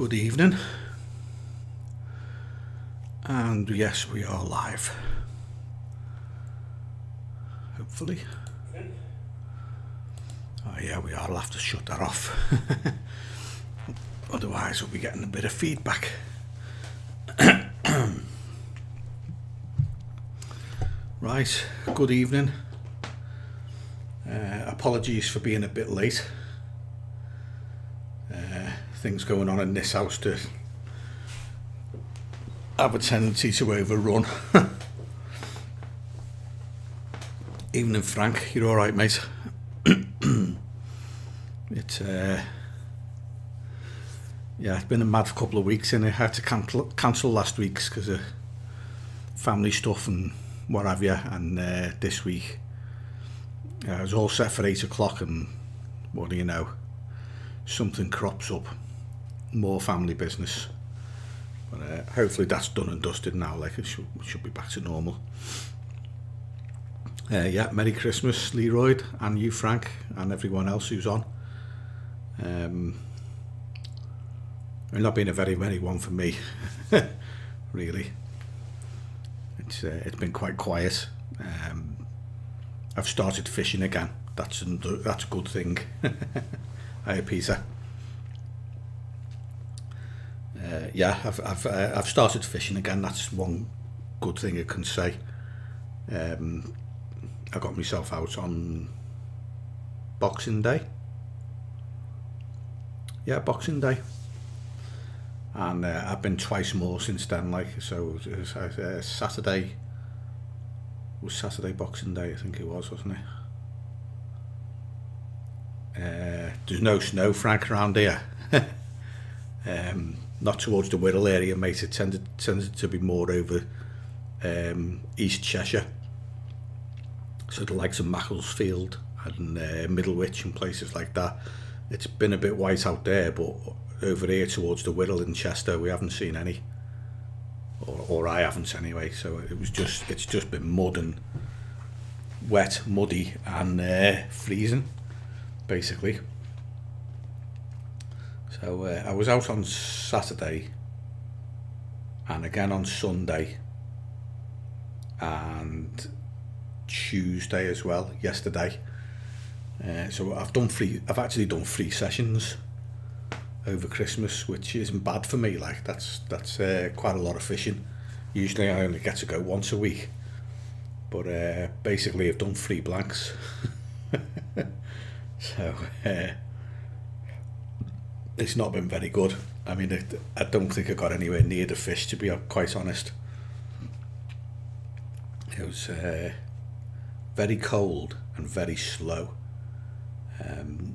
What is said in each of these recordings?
Good evening, and yes, we are live. Hopefully. Oh yeah, we are. I'll have to shut that off. Otherwise, we'll be getting a bit of feedback. Right, good evening. Apologies for being a bit late. Things going on in this house to have a tendency to overrun. Evening, Frank. You're all right, mate? It's been a mad couple of weeks, and I had to cancel last week's because of family stuff and what have you. And this week, I was all set for 8 o'clock, and what do you know? Something crops up. More family business, but hopefully that's done and dusted now. Like it should be back to normal. Merry Christmas, Leroy, and you, Frank, and everyone else who's on. Not been a very merry one for me, really. It's been quite quiet. I've started fishing again. That's a good thing. Hiya, Peter. I've started fishing again. That's one good thing I can say. I got myself out on Boxing Day. Yeah, Boxing Day. And I've been twice more since then. Like, so it was Saturday. Was Saturday Boxing Day? I think it was, wasn't it? There's no snow, Frank, around here. Not towards the Wirral area, mate. It tended to be more over East Cheshire. So the likes of Macclesfield and Middlewich and places like that. It's been a bit white out there, but over here towards the Wirral in Chester, we haven't seen any. Or I haven't anyway. So it's just been mud and wet, muddy and freezing, basically. So I was out on Saturday and again on Sunday and Tuesday as well, yesterday. So I've actually done 3 sessions over Christmas, which isn't bad for me. Like that's quite a lot of fishing. Usually I only get to go once a week, but basically I've done 3 blanks. So it's not been very good. I mean, I don't think I got anywhere near the fish, to be quite honest. It was very cold and very slow.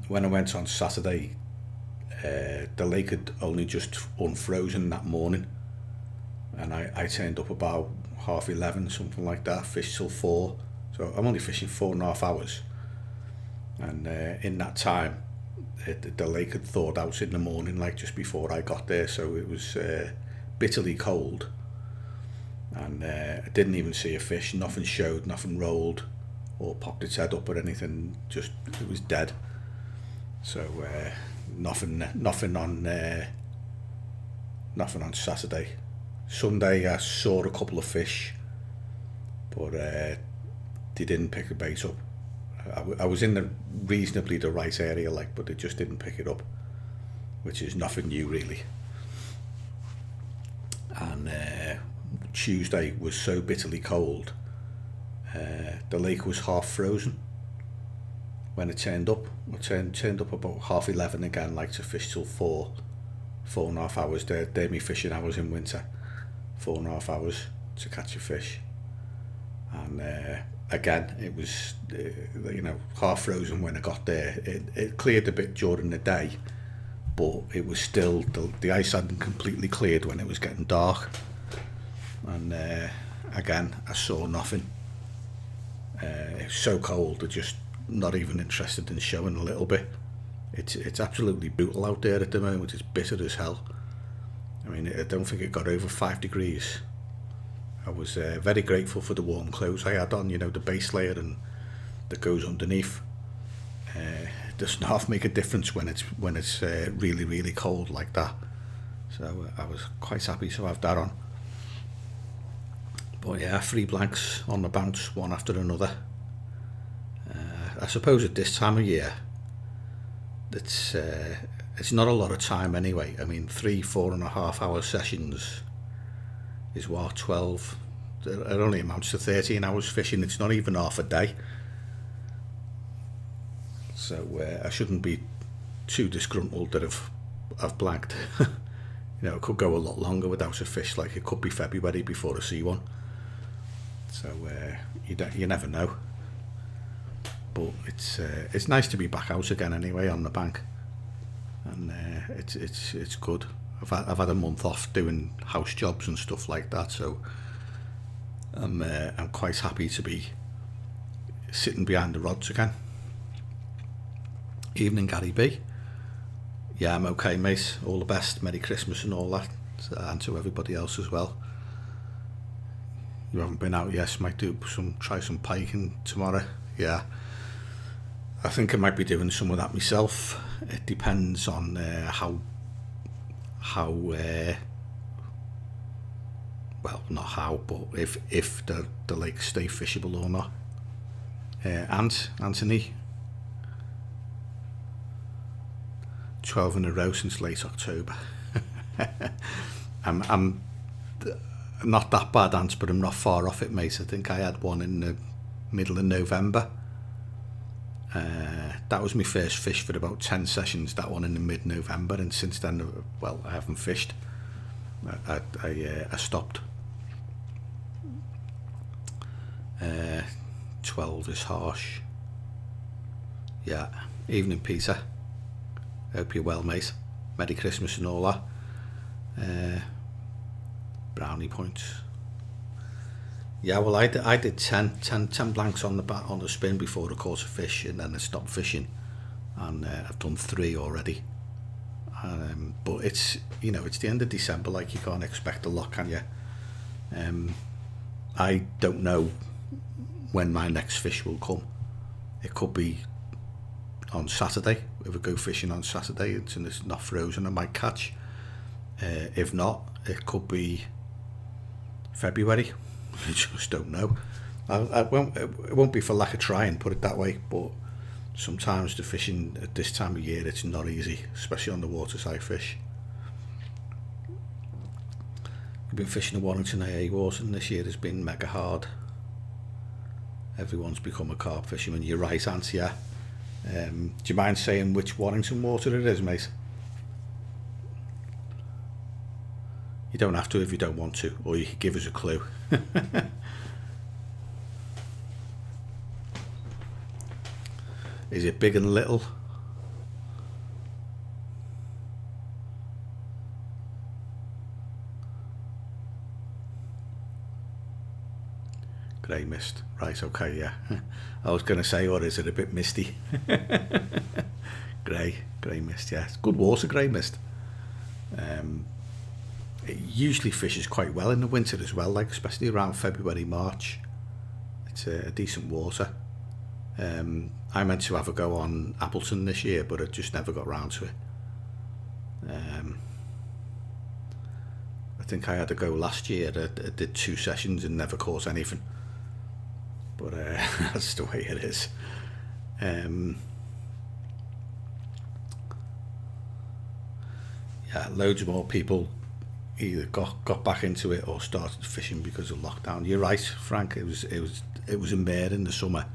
When I went on Saturday, the lake had only just unfrozen that morning, and I turned up about 11:30, something like that, fished till 4. So I'm only fishing 4.5 hours, and in that time the lake had thawed out in the morning, like just before I got there. So it was bitterly cold, and I didn't even see a fish. Nothing showed, nothing rolled or popped its head up or anything. Just it was dead. So nothing on Saturday. Sunday I saw a couple of fish, but they didn't pick the bait up. I was in the reasonably the right area, like, but they just didn't pick it up, which is nothing new really. And Tuesday was so bitterly cold, the lake was half frozen when it turned up. I turned up about 11:30 again, like to fish till 4.5 hours. They're me fishing hours in winter, 4.5 hours to catch a fish. And again, it was half frozen when I got there. It cleared a bit during the day, but it was still the ice hadn't completely cleared when it was getting dark. And again, I saw nothing. It was so cold, I just not even interested in showing a little bit. It's absolutely brutal out there at the moment. It's bitter as hell. I mean, I don't think it got over 5 degrees. I was very grateful for the warm clothes I had on, the base layer and that goes underneath. It doesn't half make a difference when it's really, really cold like that. So I was quite happy to have that on. But yeah, 3 blanks on the bounce, one after another. I suppose at this time of year, it's not a lot of time anyway. I mean, 4.5 hour sessions is what, 12. It only amounts to 13 hours fishing. It's not even half a day. So I shouldn't be too disgruntled that I've blanked. You know, it could go a lot longer without a fish. Like, it could be February before I see one. So you never know. But it's nice to be back out again anyway on the bank, and it's good. I've had a month off doing house jobs and stuff like that, so I'm quite happy to be sitting behind the rods again. Evening, Gary B. Yeah, I'm okay, mate. All the best. Merry Christmas and all that, and to everybody else as well. You haven't been out yet? Might try some piking tomorrow. Yeah, I think I might be doing some of that myself. It depends on how well, not how, but if the lakes stay fishable or not. Anthony, 12 in a row since late October. I'm not that bad, Ant, but I'm not far off it, mate. I think I had one in the middle of November. That was my first fish for about 10 sessions, that one in the mid-November, and since then, well, I haven't fished. I stopped. 12 is harsh. Yeah. Evening, Peter. Hope you're well, mate. Merry Christmas and all that. Brownie points. Yeah, well, I did 10 blanks on the spin before I caught a fish, and then I stopped fishing, and I've done 3 already. But it's the end of December, like, you can't expect a lot, can you? I don't know when my next fish will come. It could be on Saturday. If I go fishing on Saturday and it's not frozen, I might catch. If not, it could be February. I just don't know. It won't be for lack of trying, put it that way, but sometimes the fishing at this time of year, it's not easy, especially on the waterside fish. I've been fishing the Warrington AA water, and this year has been mega hard. Everyone's become a carp fisherman. You're right, Ant, yeah. Do you mind saying which Warrington water it is, mate? You don't have to if you don't want to, or you could give us a clue. Is it big and little? Grey mist. Right, okay, yeah. I was going to say, or is it a bit misty? Grey mist, yeah. It's good water, grey mist. It usually fishes quite well in the winter as well, like especially around February, March. It's a decent water. I meant to have a go on Appleton this year, but I just never got round to it. I think I had a go last year. I did 2 sessions and never caught anything. But that's the way it is. Yeah, loads more people either got back into it or started fishing because of lockdown. You're right, Frank. It was in there in the summer,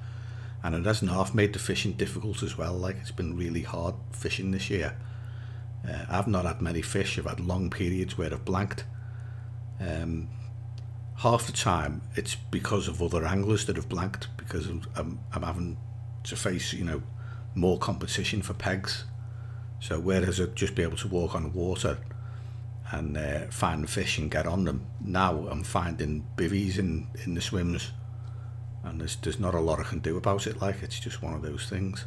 and it hasn't half made the fishing difficult as well. Like, it's been really hard fishing this year. I've not had many fish. I've had long periods where I've blanked. Half the time it's because of other anglers that have blanked, because I'm having to face more competition for pegs. So whereas I'd just be able to walk on the water and find fish and get on them, now I'm finding bivvies in the swims, and there's not a lot I can do about it. Like, it's just one of those things.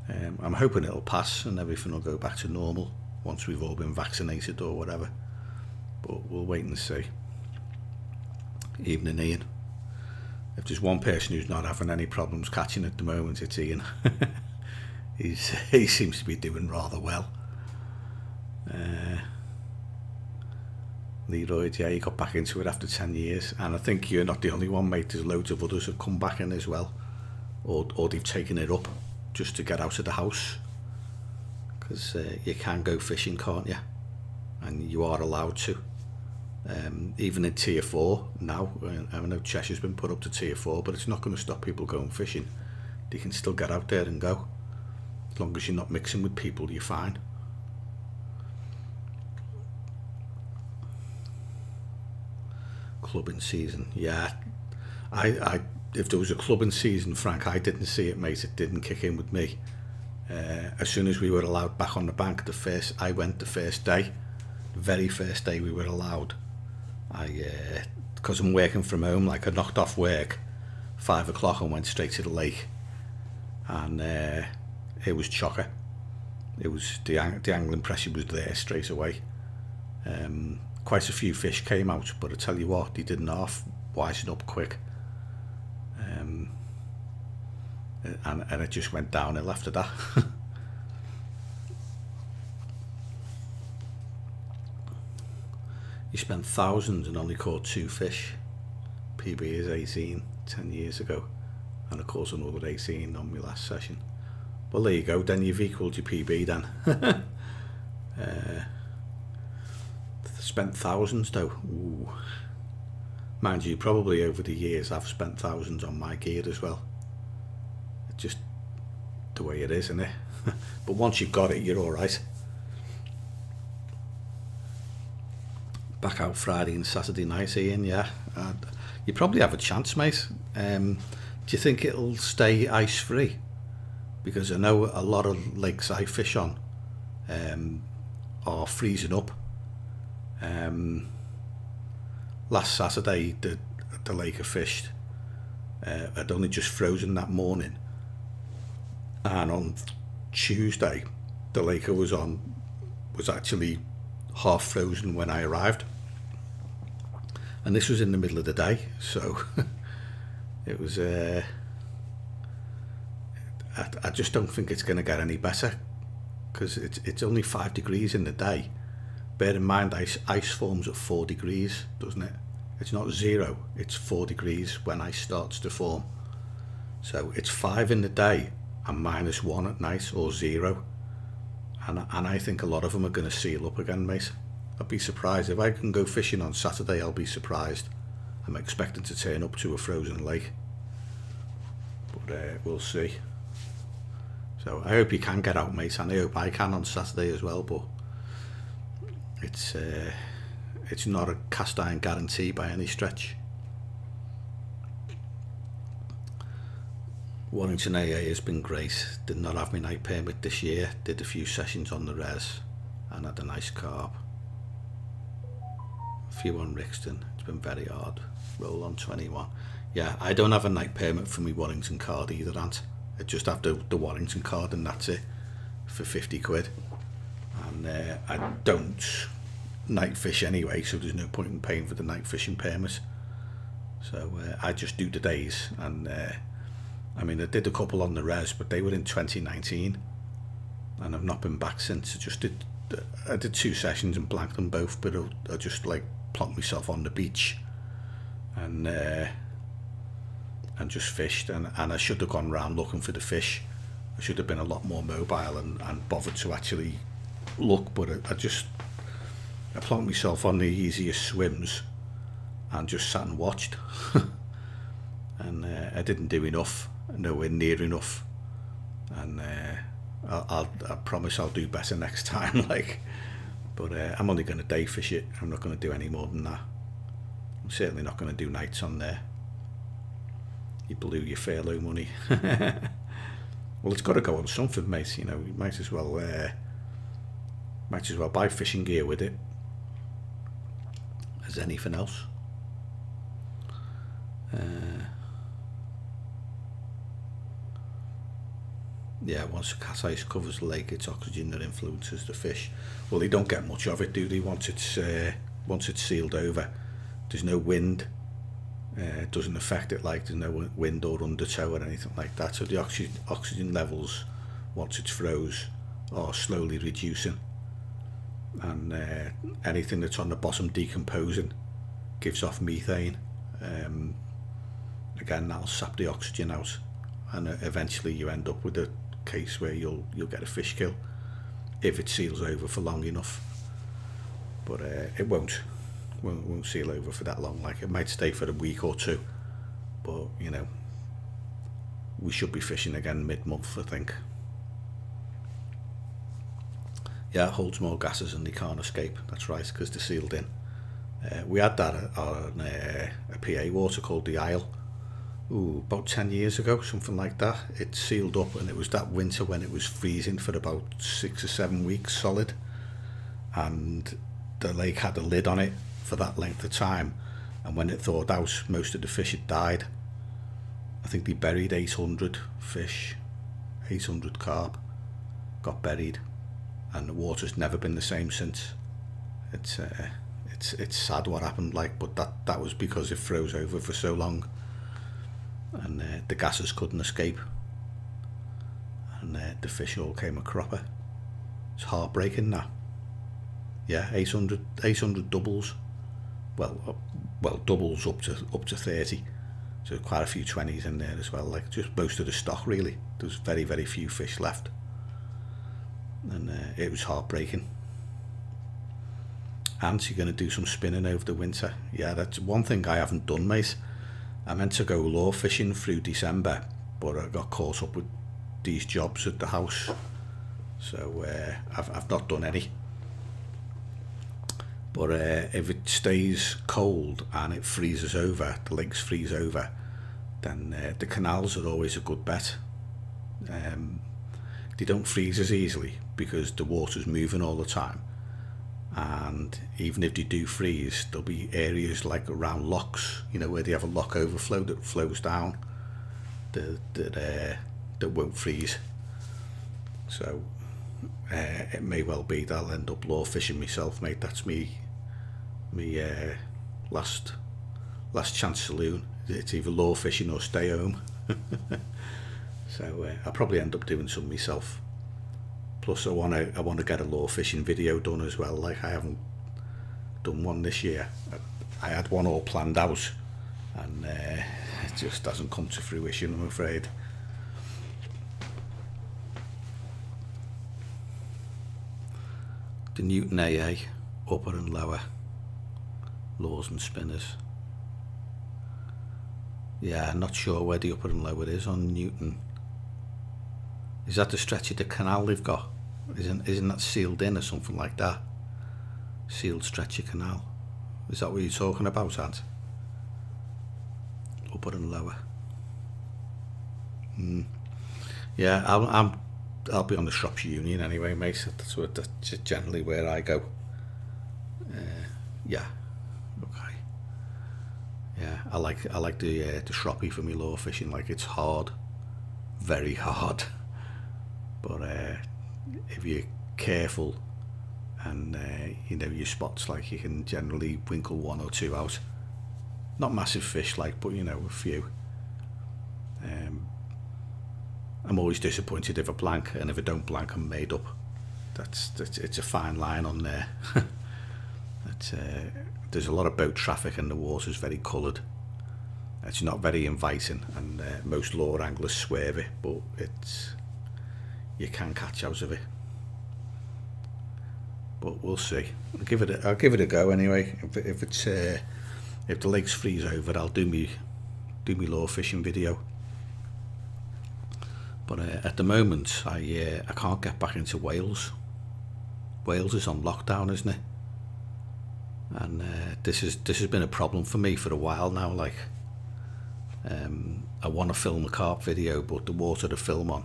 I'm hoping it'll pass and everything will go back to normal once we've all been vaccinated or whatever, but we'll wait and see. Evening, Ian. If there's one person who's not having any problems catching at the moment, it's Ian. He seems to be doing rather well. Leroy, yeah, he got back into it after 10 years. And I think you're not the only one, mate. There's loads of others who've come back in as well. Or they've taken it up just to get out of the house. Because you can go fishing, can't you? And you are allowed to. Even in tier 4 now, I know Cheshire's been put up to tier 4, but it's not going to stop people going fishing. They can still get out there and go. As long as you're not mixing with people, you're fine. Clubbing season, yeah. I if there was a clubbing season, Frank, I didn't see it, mate. It didn't kick in with me. As soon as we were allowed back on the bank, I went the first day, the very first day we were allowed. Because I'm working from home, like I knocked off work 5 o'clock and went straight to the lake, and it was chocker. It was the angling pressure was there straight away. Quite a few fish came out, but I tell you what, they didn't half wisen up quick. And it just went downhill after that. You spent thousands and only caught 2 fish. PB is 18, 10 years ago, and of course another 18 on my last session. Well, there you go, then you've equalled your PB then. Spent thousands though. Ooh. Mind you, probably over the years I've spent thousands on my gear as well. It's just the way it is, isn't it? But once you've got it, you're alright. Back out Friday and Saturday night, Ian, yeah. You probably have a chance, mate. Do you think it'll stay ice free? Because I know a lot of lakes I fish on are freezing up. Last Saturday, the lake I fished had only just frozen that morning, and on Tuesday, the lake I was on was actually half frozen when I arrived, and this was in the middle of the day, so it was. I just don't think it's going to get any better, because it's only 5 degrees in the day. Bear in mind, ice forms at 4 degrees, doesn't it? It's not 0, it's 4 degrees when ice starts to form. So it's 5 in the day and -1 at night, or 0. And I think a lot of them are going to seal up again, mate. I'd be surprised. If I can go fishing on Saturday, I'll be surprised. I'm expecting to turn up to a frozen lake. But we'll see. So I hope you can get out, mate, and I hope I can on Saturday as well, but it's not a cast iron guarantee by any stretch. Warrington AA has been great. Did not have my night permit this year. Did a few sessions on the res and had a nice carp. A few on Rixton. It's been very hard. Roll on 21. Yeah, I don't have a night permit for my Warrington card either, Ant. I just have the Warrington card and that's it, for 50 quid. And I don't night fish anyway, so there's no point in paying for the night fishing permit. So I just do the days, and I mean, I did a couple on the res, but they were in 2019, and I've not been back since. I did 2 sessions and blanked them both, but I just like plonked myself on the beach and just fished, and I should have gone round looking for the fish. I should have been a lot more mobile and bothered to actually look, but I plonked myself on the easiest swims and just sat and watched. And I didn't do enough, nowhere near enough, and I promise I'll do better next time. Like, but I'm only going to day fish it. I'm not going to do any more than that. I'm certainly not going to do nights on there. You blew your furlough money. Well, it's got to go on something, mate. You know, you might as well buy fishing gear with it as anything else. Yeah, once the cat ice covers the lake, it's oxygen that influences the fish. Well, they don't get much of it, do they? Once it's sealed over, there's no wind. It doesn't affect it, like there's no wind or undertow or anything like that. So the oxygen levels, once it's froze, are slowly reducing. and anything that's on the bottom decomposing gives off methane. Again, that'll sap the oxygen out, and eventually you end up with a case where you'll get a fish kill if it seals over for long enough. But it won't seal over for that long. Like, it might stay for a week or two, but you know, we should be fishing again mid-month, I think. Yeah, it holds more gases and they can't escape. That's right, because they're sealed in. We had that on a PA water called the Isle. About 10 years ago, something like that. It sealed up, and it was that winter when it was freezing for about 6 or 7 weeks solid, and the lake had a lid on it for that length of time, and when it thawed out, most of the fish had died. I think they buried 800 fish, 800 carp got buried, and the water's never been the same since. It's sad what happened, like, but that was because it froze over for so long, and the gases couldn't escape, and the fish all came a cropper. It's heartbreaking now. Yeah, 800 doubles. Well, doubles up to 30. So quite a few 20s in there as well. Like, just most of the stock really. There's very, very few fish left, and it was heartbreaking. And so you're going to do some spinning over the winter. Yeah, that's one thing I haven't done, mate. I meant to go lure fishing through December, but I got caught up with these jobs at the house, so I've not done any. But if it stays cold and it freezes over, the lakes freeze over, then the canals are always a good bet. They don't freeze as easily because the water's moving all the time, and even if they do freeze, there'll be areas like around locks, you know, where they have a lock overflow that flows down that won't freeze. So it may well be that I'll end up lure fishing myself, mate. That's me last chance saloon. It's either lure fishing or stay home. So I'll probably end up doing some myself. Plus I want to get a lure fishing video done as well. Like, I haven't done one this year. I had one all planned out, and it just hasn't come to fruition, I'm afraid. The Newton AA, upper and lower, lures and spinners. Yeah, I'm not sure where the upper and lower is on Newton. Is that the stretch of the canal they've got? Isn't that sealed in or something like that? Sealed stretch of canal. Is that what you're talking about, Ant? Upper and lower. Yeah, I'll be on the Shropshire Union anyway, mate. That's generally where I go. Yeah. Okay. Yeah, I like the Shroppy for me lure fishing. Like, it's hard, very hard. But if you're careful and you know your spots, like, you can generally winkle one or two out. Not massive fish, like, but you know, a few. I'm always disappointed if I blank, and if I don't blank, I'm made up. It's a fine line on there. There's a lot of boat traffic and the water's very coloured. It's not very inviting, and most lure anglers swerve it, but you can catch out of it. But we'll see. I'll give it a go anyway. If the lakes freeze over, I'll do me lure fishing video. But at the moment, I can't get back into Wales. Wales is on lockdown, isn't it? And this has been a problem for me for a while now. Like, I want to film a carp video, but the water to film on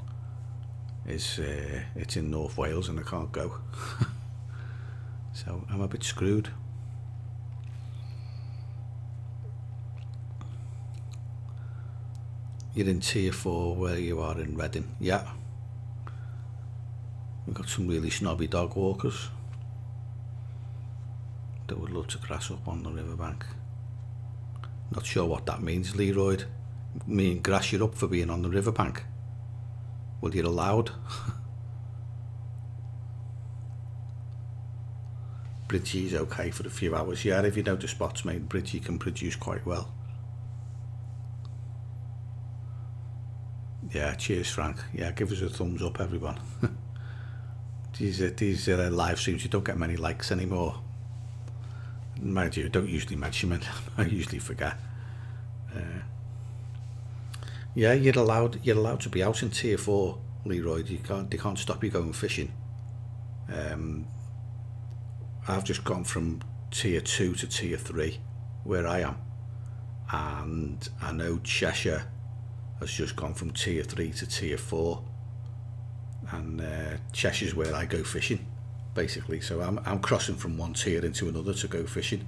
is it's in North Wales, and I can't go. So I'm a bit screwed. You're in tier 4 where you are in Reading. Yeah. We've got some really snobby dog walkers that would love to grass up on the riverbank. Not sure what that means, Leroy. Mean grass you up for being on the riverbank? Well, you're allowed. Bridgie is okay for a few hours. Yeah, if you know the spots, mate, Bridgie can produce quite well. Yeah, cheers, Frank. Yeah, give us a thumbs up, everyone. these live streams, you don't get many likes anymore. Mind you, I don't usually mention it. I usually forget. Yeah, you're allowed to be out in tier 4, Leroy. They can't stop you going fishing. I've just gone from tier 2 to tier 3 where I am, and I know Cheshire has just gone from tier 3 to tier 4, and Cheshire's where I go fishing basically. So I'm crossing from one tier into another to go fishing.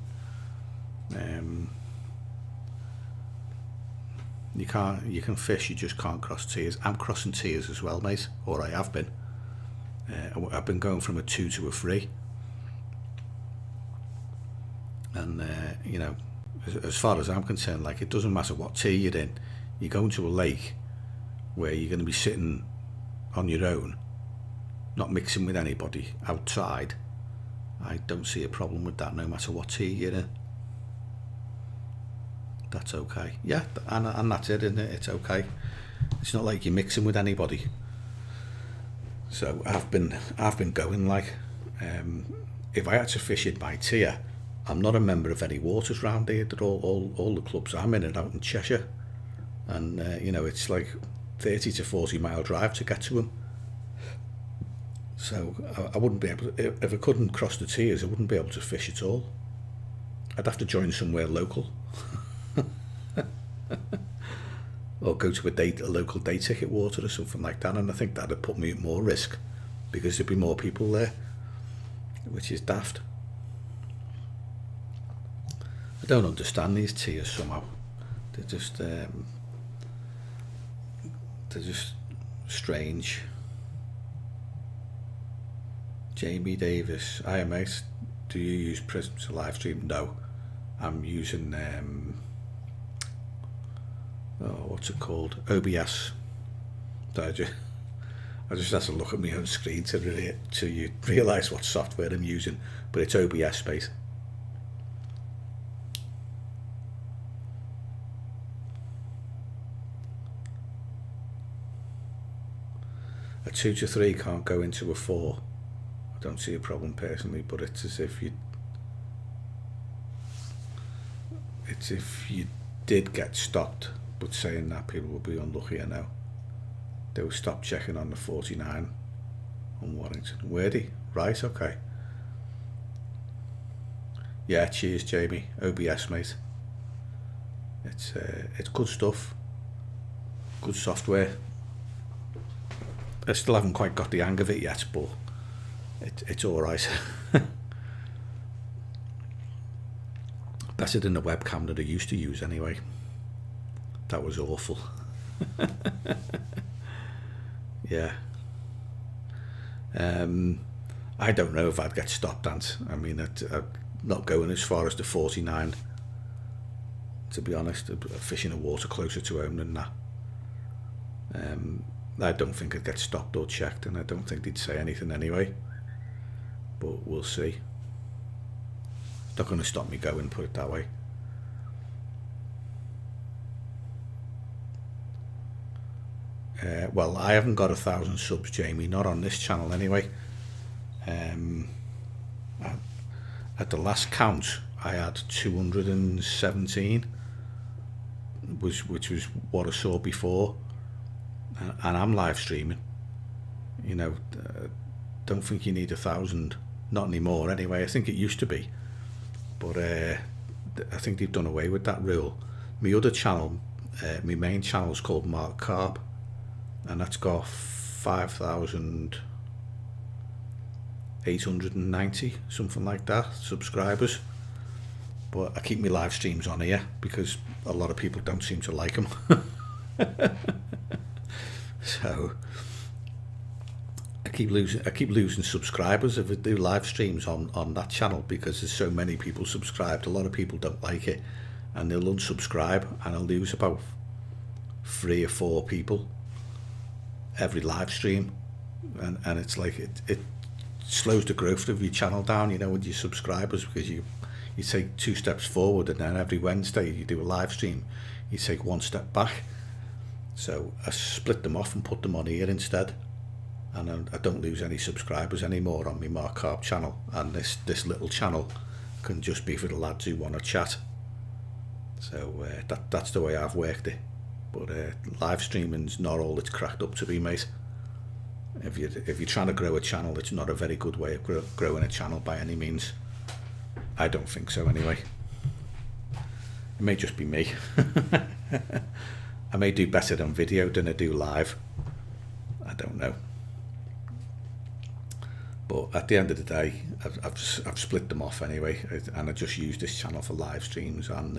You can fish, you just can't cross tiers. I'm crossing tiers as well, mate, or I have been. I've been going from a 2 to a 3, and you know, as far as I'm concerned, like, it doesn't matter what tier you're in. You go into a lake where you're going to be sitting on your own, not mixing with anybody outside. I don't see a problem with that, no matter what tier you're in. That's okay. Yeah, and that's it, isn't it? It's okay. It's not like you're mixing with anybody. So I've been going, like, if I had to fish in my tier, I'm not a member of any waters round here. They're all the clubs I'm in and out in Cheshire, and you know, it's like 30 to 40 mile drive to get to them. So I wouldn't be able to, if I couldn't cross the tiers, I wouldn't be able to fish at all. I'd have to join somewhere local. Or go to a local day ticket water or something like that, and I think that'd put me at more risk because there'd be more people there, which is daft. I don't understand these tiers somehow. They're just strange. Jamie Davis, hi mate, do you use Prism to live stream? No, I'm using what's it called? OBS. I just have to look at my own screen to you realise what software I'm using, but it's OBS, mate. A 2 to 3 can't go into a 4. I don't see a problem personally, but it's as if you did get stopped. But saying that, people will be unlucky, I know. They will stop checking on the 49 on Warrington. Wordy? Right, okay. Yeah, cheers Jamie. OBS, mate. It's good stuff. Good software. I still haven't quite got the hang of it yet, but it's alright. Better than the webcam that I used to use anyway. That was awful. Yeah. I don't know if I'd get stopped, Ant. I mean, I'm not going as far as the 49, to be honest. I'm fishing a water closer to home than that. I don't think I'd get stopped or checked, and I don't think they'd say anything anyway. But we'll see. Not going to stop me going, put it that way. Well, I haven't got 1,000 subs, Jamie, not on this channel anyway. At the last count, I had 217, which was what I saw before, and I'm live streaming. You know, don't think you need 1,000, not anymore anyway. I think it used to be, but I think they've done away with that rule. My other channel, my main channel is called Carp, and that's got 5,890, something like that, subscribers. But I keep my live streams on here because a lot of people don't seem to like them. So I keep losing subscribers if I do live streams on that channel because there's so many people subscribed. A lot of people don't like it, and they'll unsubscribe, and I'll lose about 3 or 4 people every live stream, and it's like it slows the growth of your channel down, you know, with your subscribers, because you take 2 steps forward, and then every Wednesday you do a live stream, you take 1 step back. So I split them off and put them on here instead, and I don't lose any subscribers anymore on my Mark Carp channel, and this little channel can just be for the lads who want to chat. So that's the way I've worked it. But live streaming's not all it's cracked up to be, mate. If you're trying to grow a channel, it's not a very good way of growing a channel by any means. I don't think so anyway. It may just be me. I may do better on video than I do live. I don't know. But at the end of the day, I've split them off anyway, and I just use this channel for live streams. And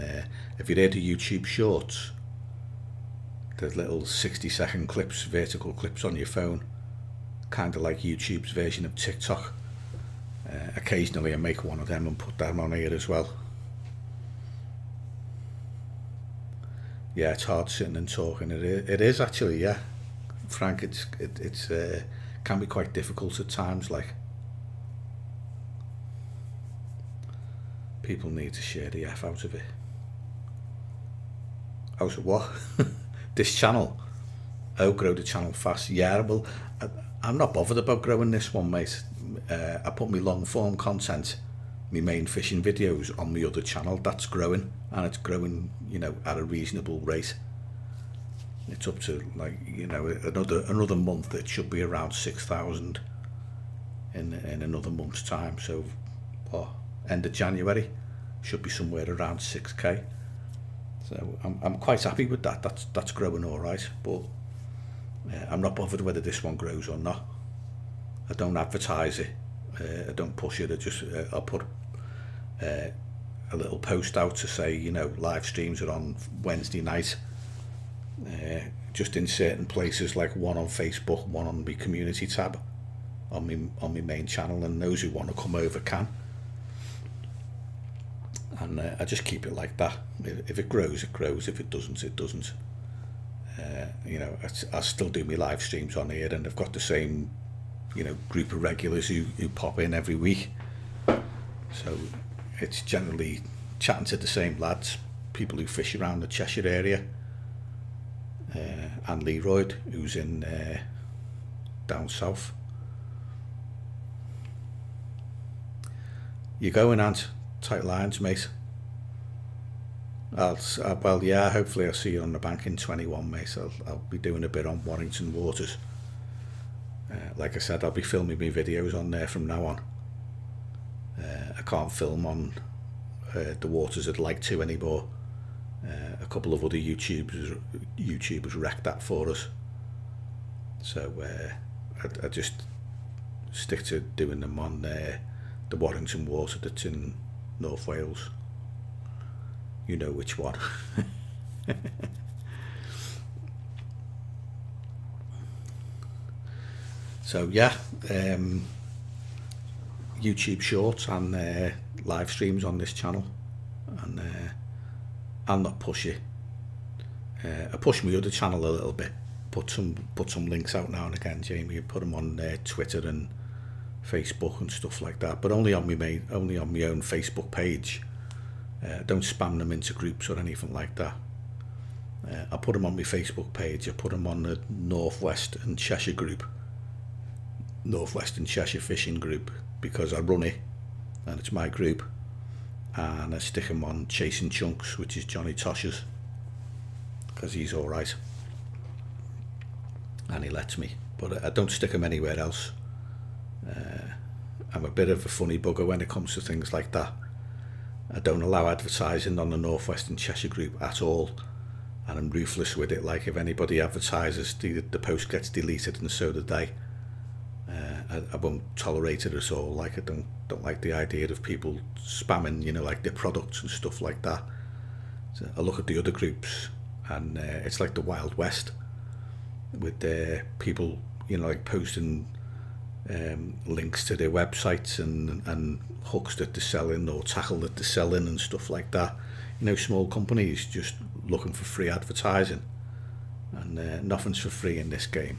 if you're into YouTube Shorts, the little 60-second clips, vertical clips on your phone, kind of like YouTube's version of TikTok. Occasionally I make one of them and put them on here as well. Yeah, it's hard sitting and talking. It is actually, yeah, Frank. It's can be quite difficult at times. Like, people need to share the F out of it. Out of what? This channel. Oh, grow the channel fast. Yeah, well, I'm not bothered about growing this one, mate. I put my long form content, my main fishing videos, on my other channel. That's growing, and it's growing, you know, at a reasonable rate. It's up to, like, you know, another month it should be around 6,000 in another month's time. So what, end of January should be somewhere around 6k. So I'm quite happy with that. That's growing all right. But I'm not bothered whether this one grows or not. I don't advertise it. I don't push it. I'll put a little post out to say, you know, live streams are on Wednesday night. Just in certain places, like one on Facebook, one on my community tab, on my main channel, and those who want to come over can. And I just keep it like that. If it grows, it grows. If it doesn't, it doesn't. You know, I still do my live streams on here, and I've got the same, you know, group of regulars who pop in every week. So it's generally chatting to the same lads, people who fish around the Cheshire area, and Leroyd, who's in down south. You going, Ant? Tight lines, mate. Well, yeah, hopefully I'll see you on the bank in 21, mate. I'll be doing a bit on Warrington Waters. Like I said, I'll be filming my videos on there from now on. I can't film on the waters I'd like to anymore. A couple of other YouTubers wrecked that for us. So I just stick to doing them on the Warrington Water that's in North Wales. You know which one. So yeah, YouTube Shorts and live streams on this channel, and I'll not push it. I push my other channel a little bit. Put some links out now and again, Jamie. Put them on Twitter and Facebook and stuff like that, but only on my own Facebook page. Don't spam them into groups or anything like that. I put them on my Facebook page. I put them on the Northwest and Cheshire group, Northwest and Cheshire fishing group, because I run it and it's my group, and I stick them on Chasing Chunks, which is Johnny Tosh's, because he's all right and he lets me, but I don't stick them anywhere else. I'm a bit of a funny bugger when it comes to things like that. I don't allow advertising on the Northwest and Cheshire group at all, and I'm ruthless with it. Like, if anybody advertises, the post gets deleted, and so do they. I won't tolerate it at all. Like, I don't like the idea of people spamming, you know, like their products and stuff like that. So I look at the other groups, and it's like the Wild West, with people, you know, like posting links to their websites and hooks that they're selling, or tackle that they're selling and stuff like that. You know, small companies just looking for free advertising, and nothing's for free in this game.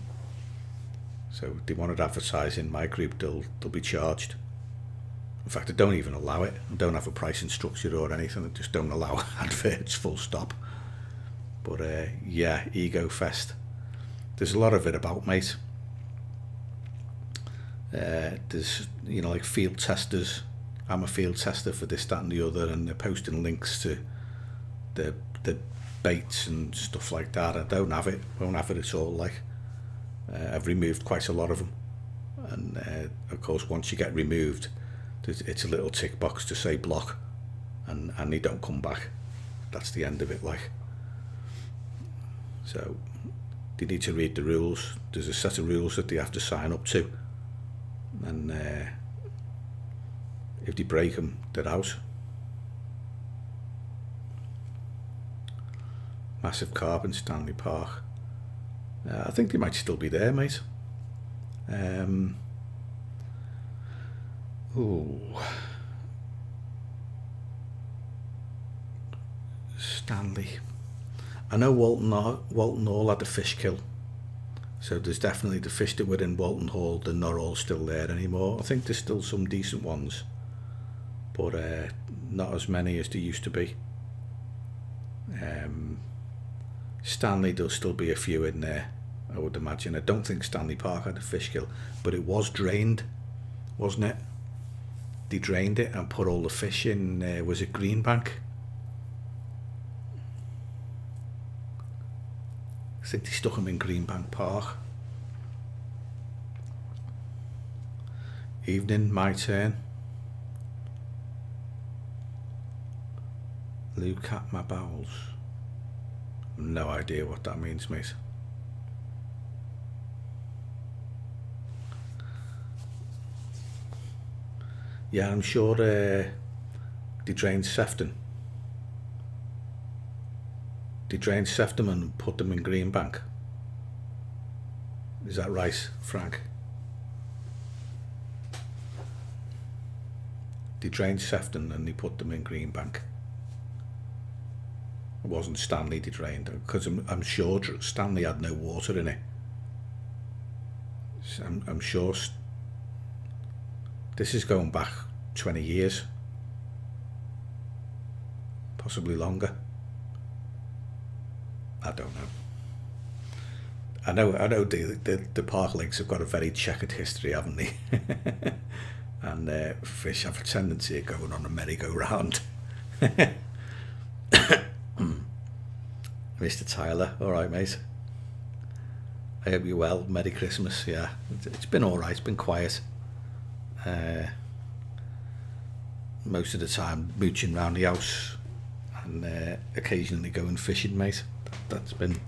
So if they wanted advertising in my group, they'll be charged. In fact, I don't even allow it. I don't have a pricing structure or anything. I just don't allow adverts, full stop. But yeah, Ego Fest. There's a lot of it about, mate. There's, you know, like field testers. I'm a field tester for this, that and the other, and they're posting links to the baits and stuff like that. I don't have it. I won't have it at all. Like, I've removed quite a lot of them. And of course, once you get removed, it's a little tick box to say block, and they don't come back. That's the end of it, like. So they need to read the rules. There's a set of rules that they have to sign up to, and if they break them, they're out. Massive carp in Stanley Park. I think they might still be there, mate. Ooh. Stanley. I know Walton Hall had a fish kill. So there's definitely the fish that were in Walton Hall, they're not all still there anymore. I think there's still some decent ones, but not as many as there used to be. Stanley, there'll still be a few in there, I would imagine. I don't think Stanley Park had a fish kill, but it was drained, wasn't it? They drained it and put all the fish in, was it Greenbank? I think they stuck them in Greenbank Park. Evening, my turn. Look at my bowels. No idea what that means, mate. Yeah, I'm sure they drained Sefton. They drained Sefton and put them in Greenbank. Is that right, Frank? They drained Sefton and they put them in Greenbank. It wasn't Stanley they drained, because I'm sure Stanley had no water in it. I'm sure this is going back 20 years, possibly longer. I don't know. I know the park lakes have got a very checkered history, haven't they? And fish have a tendency of going on a merry-go-round. Mr. Tyler, all right, mate. I hope you're well. Merry Christmas. Yeah, it's been all right. It's been quiet. Most of the time mooching around the house and occasionally going fishing, mate. That's been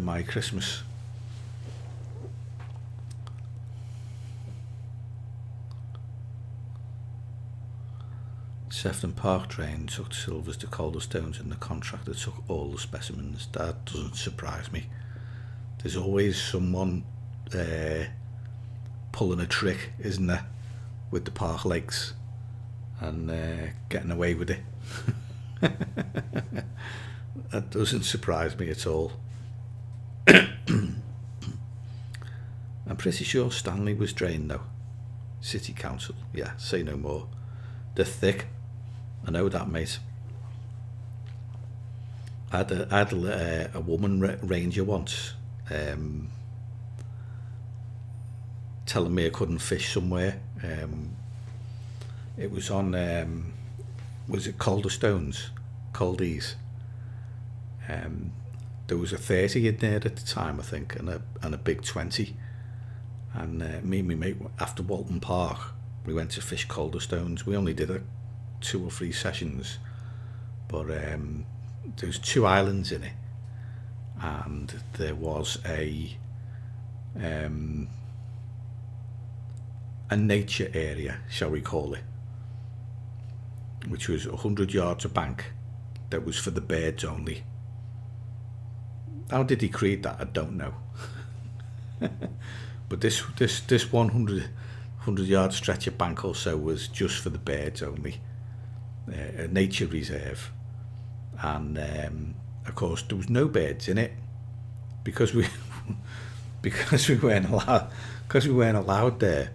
my Christmas. Sefton Park drain took silvers to Calderstones and the contractor took all the specimens. That doesn't surprise me. There's always someone pulling a trick, isn't there, with the park lakes and getting away with it. That doesn't surprise me at all. I'm pretty sure Stanley was drained though. City Council, yeah, say no more. They're thick. I know that, mate. I had a woman ranger once telling me I couldn't fish somewhere. It was on, was it Calderstones? Caldies. There was a 30 in there at the time, I think, and a big 20. And me and my mate, after Walton Park, we went to fish Calderstones. We only did 2 or 3 sessions, but there's 2 islands in it, and there was a nature area, shall we call it, which was 100 yards of bank that was for the birds only. How did he create that? I don't know. But this 100 yard stretch of bank or so was just for the birds only. A nature reserve, and of course there was no birds in it because because we weren't allowed there.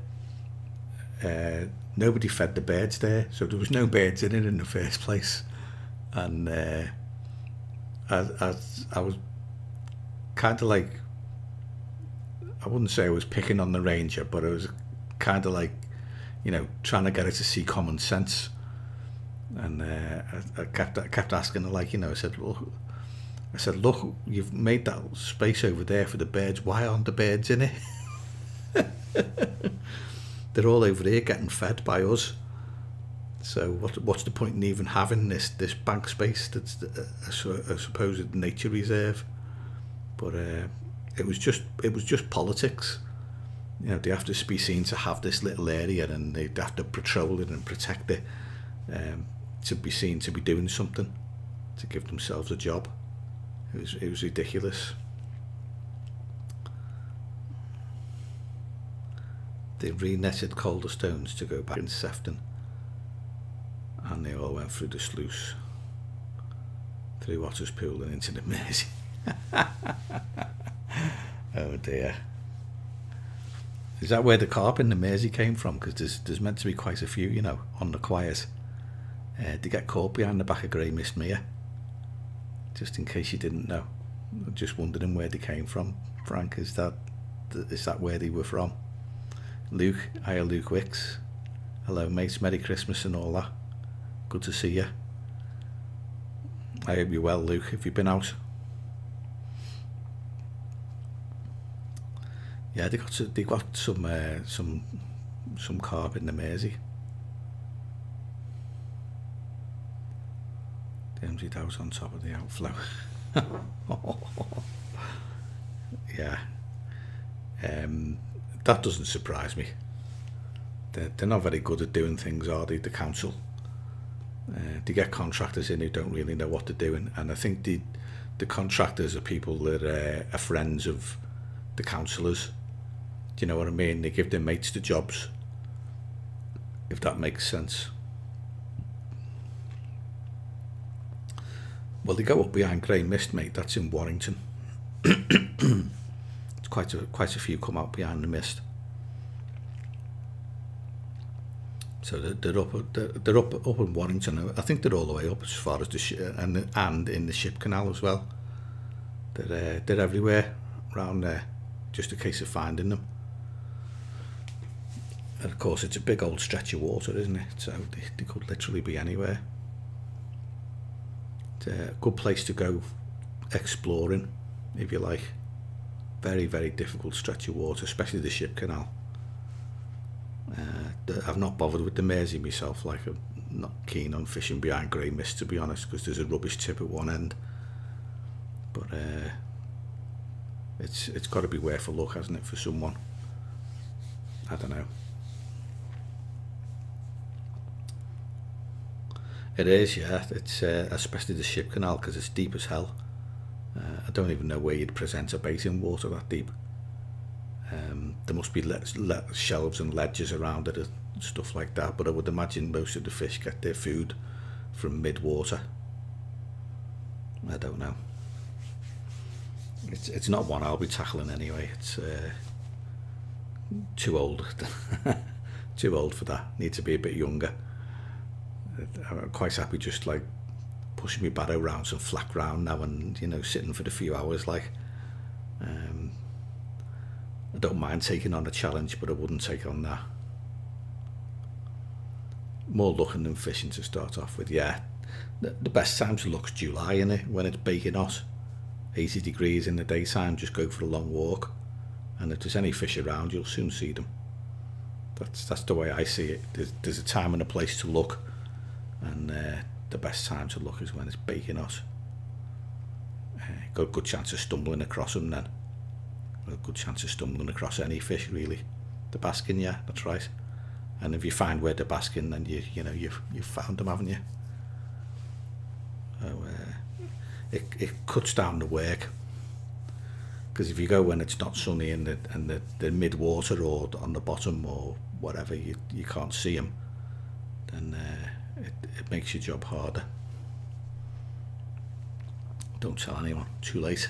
Nobody fed the birds there, so there was no birds in it in the first place. And I was kind of like, I wouldn't say I was picking on the ranger, but I was kind of like, trying to get her to see common sense. And I kept asking her, like, I said, look, you've made that space over there for the birds. Why aren't the birds in it? They're all over here getting fed by us. So what's the point in even having this bank space that's a supposed nature reserve? But it was just politics. They have to be seen to have this little area, and they have to patrol it and protect it, to be seen to be doing something, to give themselves a job. It was ridiculous. They re-netted Calder stones to go back in Sefton, and they all went through the sluice, through Otterspool and into the Mersey. Oh dear. Is that where the carp in the Mersey came from? Because there's meant to be quite a few, on the quires. They get caught behind the back of Grey Mist Mere. Just in case you didn't know. Just wondering where they came from. Frank, is that where they were from? Luke, hiya Luke Wicks. Hello mates, Merry Christmas and all that. Good to see you. I hope you're well, Luke. Have you been out? Yeah, they got some carp in the Mersey. The emptied house on top of the outflow. Yeah. That doesn't surprise me. They're not very good at doing things, are they, the council? They get contractors in who don't really know what they're doing, and I think the contractors are people that are friends of the councillors. Do you know what I mean? They give their mates the jobs, if that makes sense. Well, they go up behind Grey Mist, mate. That's in Warrington. It's quite a few come out behind the mist. So they're up in Warrington. I think they're all the way up as far as the and in the Ship Canal as well. They're everywhere around there. Just a case of finding them. And of course, it's a big old stretch of water, isn't it? So they could literally be anywhere. It's a good place to go exploring, if you like. Very, very difficult stretch of water, especially the Ship Canal. I've not bothered with the Mersey myself. Like, I'm not keen on fishing behind Grey Mist, to be honest, because there's a rubbish tip at one end. But it's got to be worth a look, hasn't it, for someone? I don't know. It is, yeah. It's especially the Ship Canal, because it's deep as hell. I don't even know where you'd present a bait in water that deep. There must be shelves and ledges around it and stuff like that, but I would imagine most of the fish get their food from mid-water. I don't know. It's not one I'll be tackling anyway. It's too old. Too old for that. Need to be a bit younger. I'm quite happy just like pushing my barrow round some flat ground now and, sitting for a few hours like. I don't mind taking on a challenge, but I wouldn't take on that. More looking than fishing to start off with, yeah. The best time to look is July, innit? When it's baking hot. 80 degrees in the daytime, just go for a long walk. And if there's any fish around, you'll soon see them. That's the way I see it. There's a time and a place to look. And the best time to look is when it's baking hot. Got a good chance of stumbling across them then. A good chance of stumbling across any fish, really. The basking, yeah, that's right. And if you find where they're basking, then you've found them, haven't you? So it cuts down the work, because if you go when it's not sunny and the mid water or on the bottom or whatever, you can't see them, then it makes your job harder. Don't tell anyone. Too late.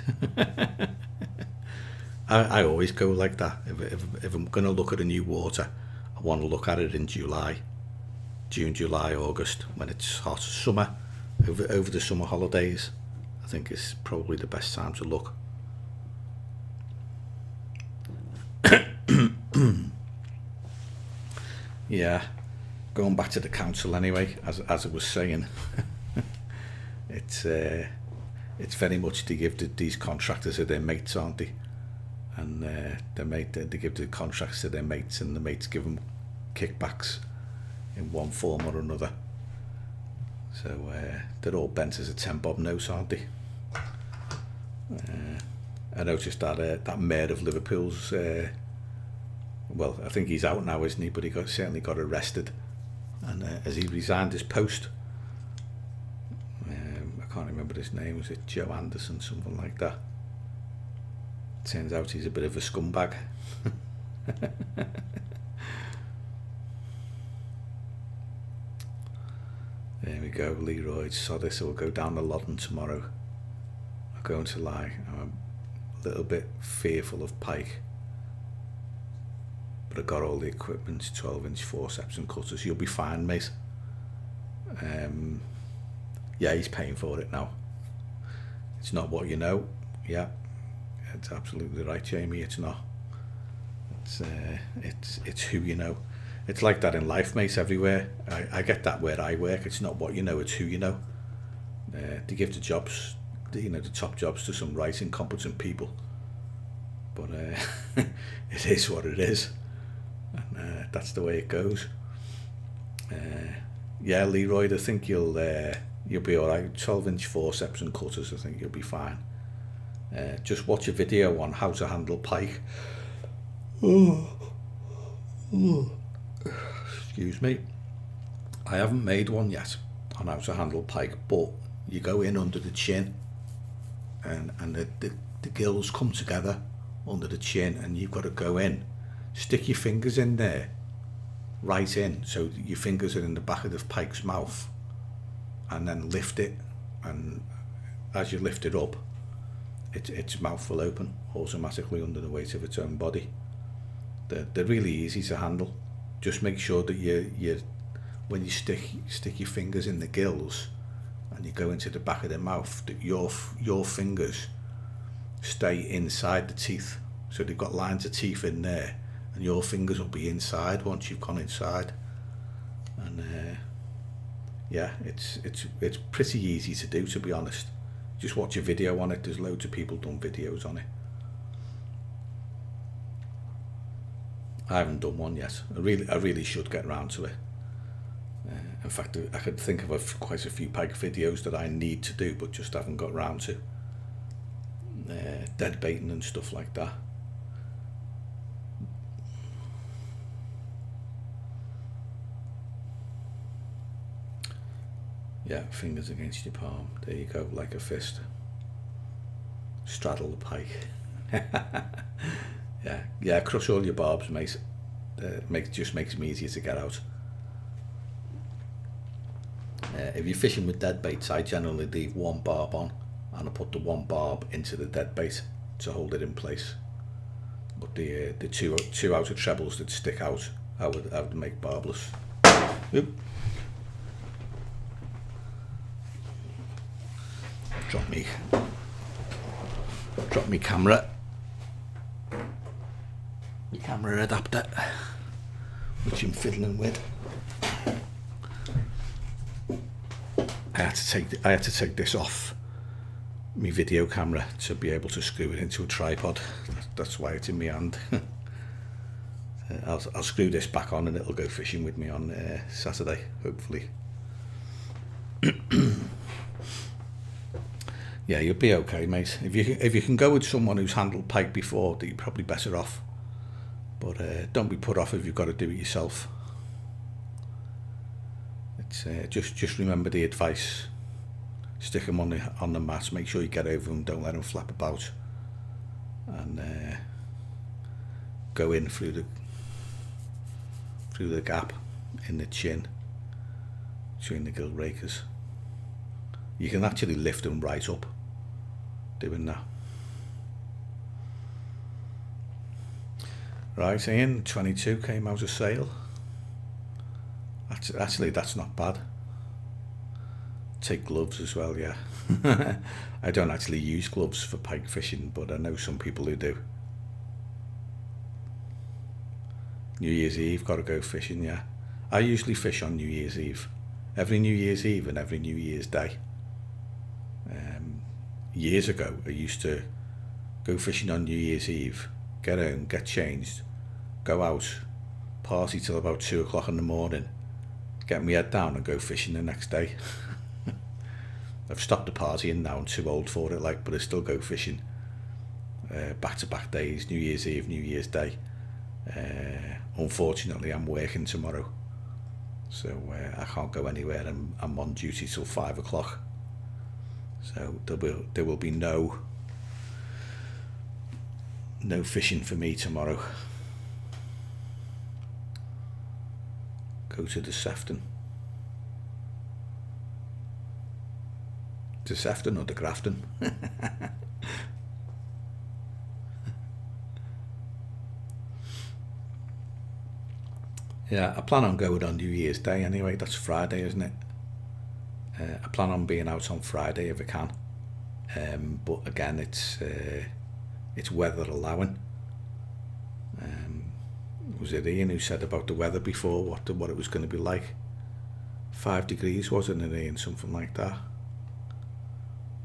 I always go like that. If I'm going to look at a new water, I want to look at it in June, July, August, when it's hot. Summer, over the summer holidays, I think is probably the best time to look. Yeah, going back to the council anyway, as I was saying, it's very much they give these contractors are their mates, aren't they? And they give the contracts to their mates, and the mates give them kickbacks in one form or another. So they're all bent as a 10-bob note, aren't they? I noticed that that mayor of Liverpool's, well, I think he's out now, isn't he? But he certainly got arrested, and as he resigned his post, I can't remember his name. Was it Joe Anderson, something like that? Turns out he's a bit of a scumbag. There we go, Leroy. Saw this. We'll go down the Loddon tomorrow. I'm going to lie, I'm a little bit fearful of pike, but I got all the equipment, 12-inch forceps and cutters. You'll be fine, mate. Yeah, he's paying for it now. It's not what you know. Yeah, it's absolutely right, Jamie. It's not. It's who you know. It's like that in life, mate. Everywhere. I get that where I work. It's not what you know. It's who you know. They give the jobs, the top jobs to some right incompetent people. But it is what it is, and that's the way it goes. Yeah, Leroy, I think you'll be all right. 12-inch forceps and cutters, I think you'll be fine. Just watch a video on how to handle pike. Excuse me. I haven't made one yet on how to handle pike, but you go in under the chin, and the gills come together under the chin, and you've got to go in, stick your fingers in there, right in, so your fingers are in the back of the pike's mouth, and then lift it, and as you lift it up, its mouth will open automatically under the weight of its own body. They're really easy to handle. Just make sure that you when you stick your fingers in the gills and you go into the back of the mouth, that your fingers stay inside the teeth. So they've got lines of teeth in there, and your fingers will be inside once you've gone inside. And yeah, it's pretty easy to do, to be honest. Just watch a video on it. There's loads of people done videos on it. I haven't done one yet. I really should get round to it. In fact, I could think of quite a few pike videos that I need to do, but just haven't got round to. Dead baiting and stuff like that. Yeah, fingers against your palm. There you go, like a fist. Straddle the pike. Yeah, crush all your barbs, mate. Just makes me easier to get out. If you're fishing with dead baits, I generally leave one barb on, and I put the one barb into the dead bait to hold it in place. But the two outer trebles that stick out, I would make barbless. Oop. Drop me camera. Camera adapter, which I'm fiddling with. I had to take this off my video camera to be able to screw it into a tripod. That's why it's in my hand. I'll screw this back on, and it'll go fishing with me on Saturday, hopefully. Yeah, you'll be okay, mate. If you can go with someone who's handled pike before, then you're probably better off. But don't be put off if you've got to do it yourself. It's just remember the advice. Stick them on the mat. Make sure you get over them. Don't let them flap about. And go in through the gap in the chin between the gill rakers. You can actually lift them right up doing that. Right, Ian, 22 came out of sale. Actually, that's not bad. Take gloves as well, yeah. I don't actually use gloves for pike fishing, but I know some people who do. New Year's Eve, gotta go fishing, yeah. I usually fish on New Year's Eve. Every New Year's Eve and every New Year's Day. Years ago, I used to go fishing on New Year's Eve, get home, get changed, go out, party till about 2 o'clock in the morning, get my head down and go fishing the next day. I've stopped the partying now, I'm too old for it, like, but I still go fishing. Back-to-back days, New Year's Eve, New Year's Day. Unfortunately, I'm working tomorrow, so I can't go anywhere. I'm on duty till 5 o'clock. So there will be no fishing for me tomorrow. Go to the Sefton. The Sefton or the Grafton? Yeah, I plan on going on New Year's Day anyway. That's Friday, isn't it? I plan on being out on Friday if I can. But again, it's weather allowing. Was it Ian who said about the weather before, what it was going to be like? 5 degrees, wasn't it, Ian? Something like that.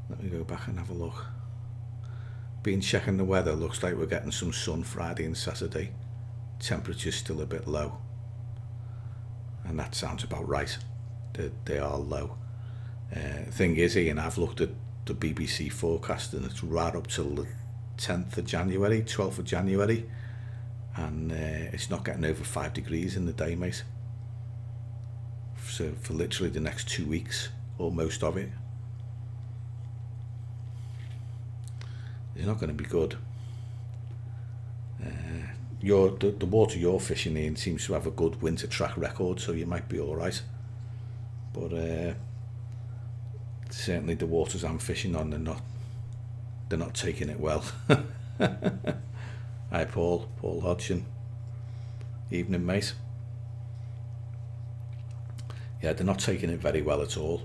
Let me go back and have a look. Been checking the weather, looks like we're getting some sun Friday and Saturday. Temperature's still a bit low. And that sounds about right. They are low. Thing is, Ian, I've looked at the BBC forecast and it's right up till the 10th of January, 12th of January, and it's not getting over 5 degrees in the day, mate. So for literally the next 2 weeks, or most of it. It's not going to be good. The water you're fishing in seems to have a good winter track record, so you might be alright. But certainly the waters I'm fishing on, they're not taking it well. Hi Paul Hodgson. Evening, mate. Yeah, they're not taking it very well at all.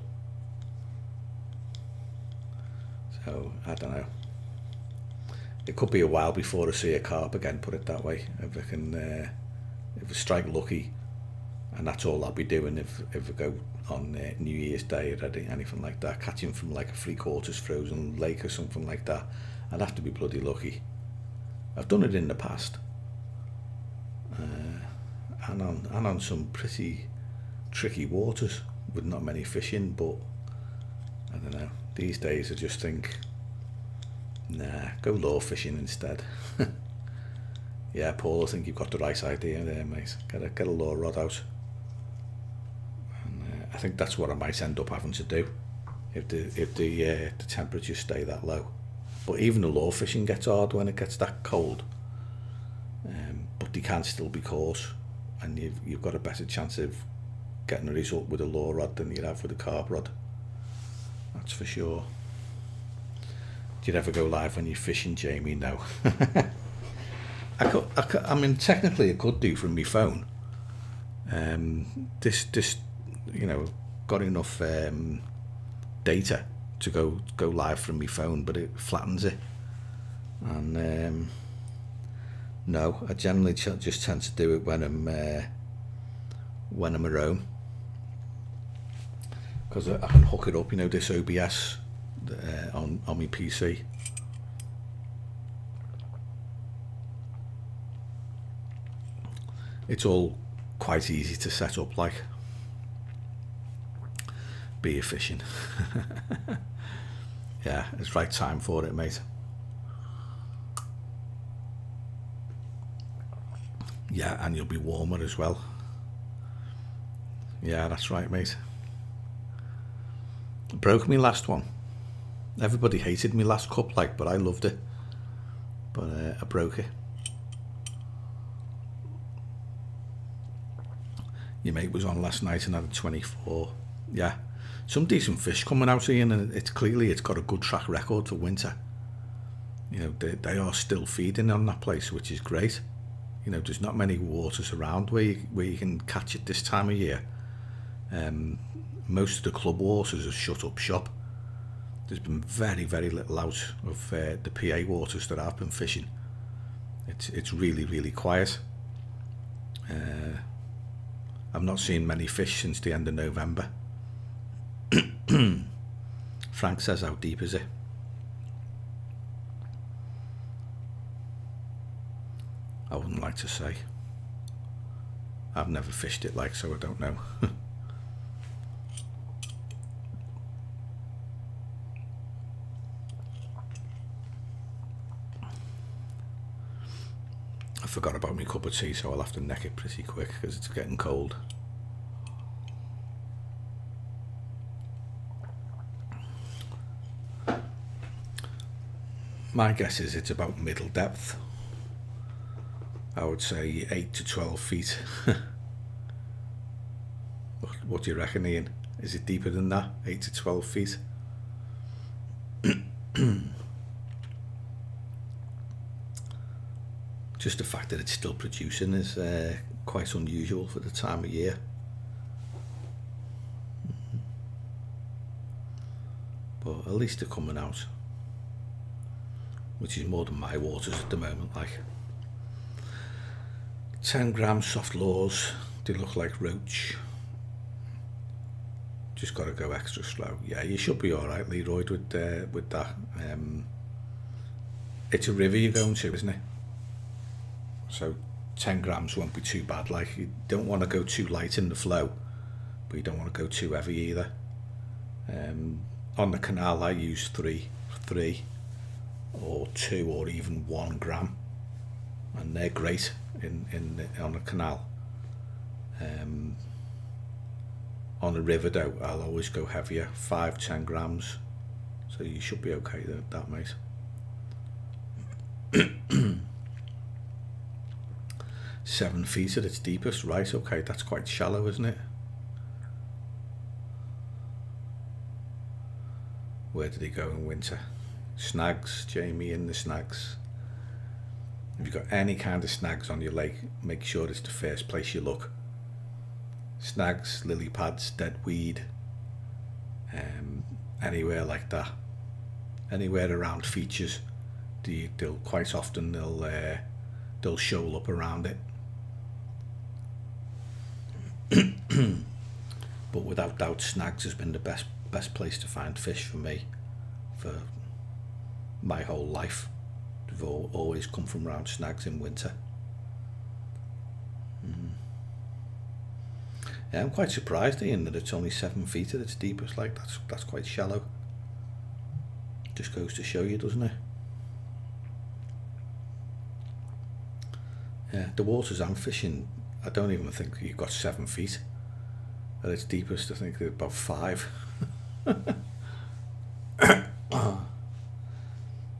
So I don't know. It could be a while before I see a carp again, put it that way. If I strike lucky, and that's all I'll be doing if I go on New Year's Day or anything like that, catching from like a 3/4 frozen lake or something like that, I'd have to be bloody lucky. I've done it in the past, and on some pretty tricky waters with not many fish in, but I don't know. These days I just think, nah, go lure fishing instead. Yeah, Paul, I think you've got the right idea there, mate. Get a lure rod out. And I think that's what I might end up having to do if the temperatures stay that low. But even the lure fishing gets hard when it gets that cold. But they can still be caught, and you've got a better chance of getting a result with a lure rod than you'd have with a carp rod. That's for sure. Do you ever go live when you're fishing, Jamie? No. I mean, technically I could do from my phone. This, got enough data to go live from my phone, but it flattens it. And no, I generally just tend to do it when I'm at home, because I can hook it up. This OBS on my PC. It's all quite easy to set up, like. Beer fishing. Yeah, it's right time for it, mate. Yeah, and you'll be warmer as well. Yeah, that's right, mate. Broke me last one. Everybody hated me last cup, but I loved it. But I broke it. Your mate was on last night and had a 24. Yeah, some decent fish coming out here, and it's got a good track record for winter. They are still feeding on that place, which is great. You know, there's not many waters around where you can catch it this time of year. Most of the club waters are shut up shop. There's been very, very little out of the PA waters that I've been fishing. It's really, really quiet. I've not seen many fish since the end of November. Frank says, how deep is it? I wouldn't like to say. I've never fished it like, so I don't know. I forgot about my cup of tea, so I'll have to neck it pretty quick because it's getting cold. My guess is it's about middle depth. I would say 8 to 12 feet. What do you reckon, Ian? Is it deeper than that? 8 to 12 feet? Just the fact that it's still producing is quite unusual for the time of year. But at least they're coming out, which is more than my waters at the moment. Like 10 gram soft lures, they look like roach. Just got to go extra slow. Yeah, you should be all right, Leroy, with that. It's a river you're going to, isn't it? So 10 grams won't be too bad. Like, you don't want to go too light in the flow, but you don't want to go too heavy either. On the canal, I use three or 2 or even 1 gram, and they're great on the canal. On the river though, I'll always go heavier, 5-10 grams, so you should be okay with that, mate. 7 feet at its deepest, right? Okay, that's quite shallow, isn't it? Where did he go in winter? Snags, Jamie, in the snags. If you've got any kind of snags on your lake, make sure it's the first place you look. Snags, lily pads, dead weed, anywhere like that, anywhere around features, they'll quite often they'll shoal up around it. But without doubt, snags has been the best place to find fish for me for my whole life. They've always come from around snags in winter. Yeah, I'm quite surprised, Ian, that it's only 7 feet at its deepest. Like, that's quite shallow. Just goes to show you, doesn't it? Yeah, the waters I'm fishing, I don't even think you've got 7 feet at its deepest. I think they're about 5.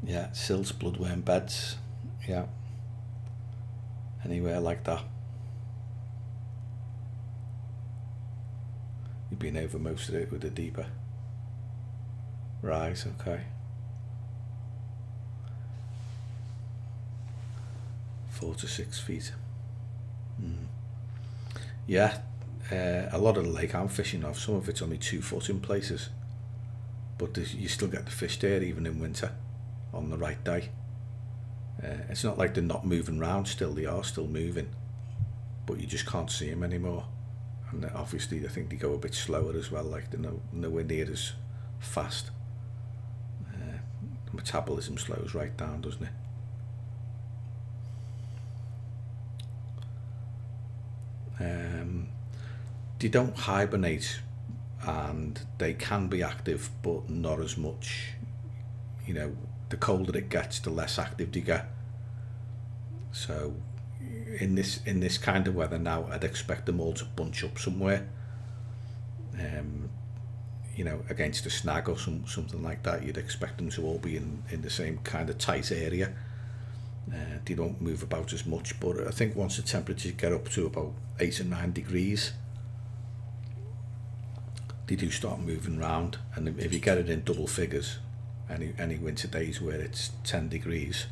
Yeah, silts, bloodworm beds. Yeah, anywhere like that. You've been over most of it with the deeper. Right, okay. 4 to 6 feet. Yeah, a lot of the lake I'm fishing off, some of it's only 2 foot in places, but you still get the fish there even in winter on the right day. It's not like they're not moving around still, they are still moving, but you just can't see them anymore. And obviously I think they go a bit slower as well, like they're nowhere near as fast. The metabolism slows right down, doesn't it? They don't hibernate, and they can be active, but not as much. You know, the colder it gets, the less active they get. So in this kind of weather now, I'd expect them all to bunch up somewhere, you know, against a snag or something like that. You'd expect them to all be in the same kind of tight area. They don't move about as much, but I think once the temperatures get up to about 8 or 9 degrees, they do start moving around. And if you get it in double figures, any winter days where it's 10 degrees,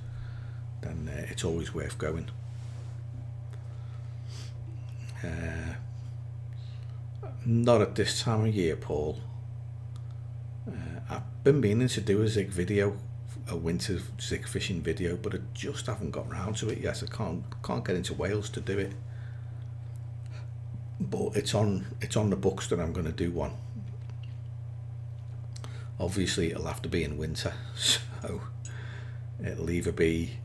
then it's always worth going. Not at this time of year, Paul. I've been meaning to do a zig video, a winter zig fishing video, but I just haven't got round to it yet. I can't get into Wales to do it. But it's on the books that I'm going to do one. Obviously it'll have to be in winter, so it'll either be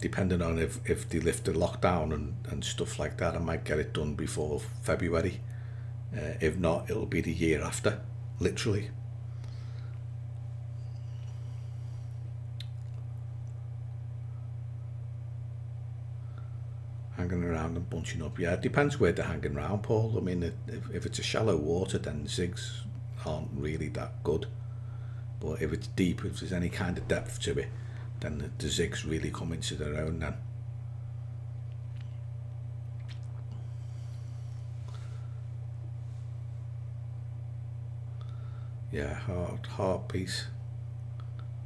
depending on if they lift the lockdown and stuff like that, I might get it done before February. If not, it'll be the year after, literally. Hanging around and bunching up. Yeah, it depends where they're hanging around, Paul. I mean, if it's a shallow water, then zigs aren't really that good. But if it's deep, if there's any kind of depth to it, then the zigs really come into their own then. Yeah, heart piece,